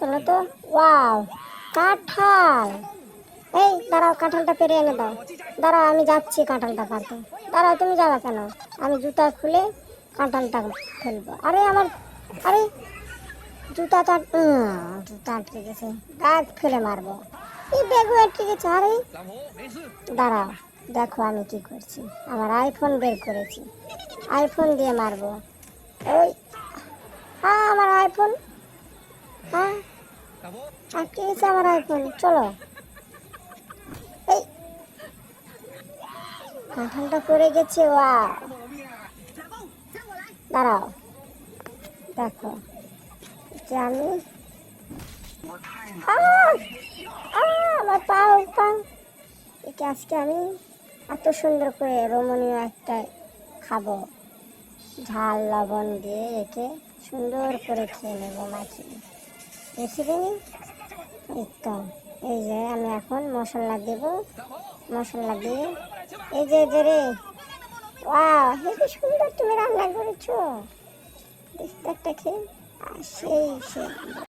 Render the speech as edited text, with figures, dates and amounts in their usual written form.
চলো তো। ওয়াও, কাঁঠাল। এই দাঁড়াও, কাঁঠালটা পেরে এনে দাও। দাঁড়াও, আমি যাচ্ছি কাঁঠালটা পারতে। দাঁড়াও, তুমি যাবা কেন? আমি জুতা খুলে কাঁঠালটা ফেলবো। আরে আমার, আরে জুতাটা জুতা আটকে গেছে, গাছ ফেলে মারবো। এই ব্যাগও আটকে গেছে। আরে দাঁড়াও, দেখো আমি কি করছি। আমার আইফোন বের করেছি, আইফোন দিয়ে মারবো। ওই, হ্যাঁ আমার আইফোন, হ্যাঁ আটকে গেছে আমার আইফোন। চলো, এই কাঁঠালটা পড়ে গেছে। ওয়াও, দাঁড়াও, দেখো যে আমি আহ! আমার পাও পাও, একে আজকে আমি এত সুন্দর করে রমণীয় একটা খাবো, ঝাল লবণ দিয়ে একে সুন্দর করে খেয়ে নেবো মাখিয়ে। রেসিপি এই তো, এই যে আমি এখন মশলা দেব। মশলা দিয়ে এই যে রে, ওয়াও হেবি সুন্দর তুমি রান্না করেছো। দেখতে একটা খেয়ে সেই সেই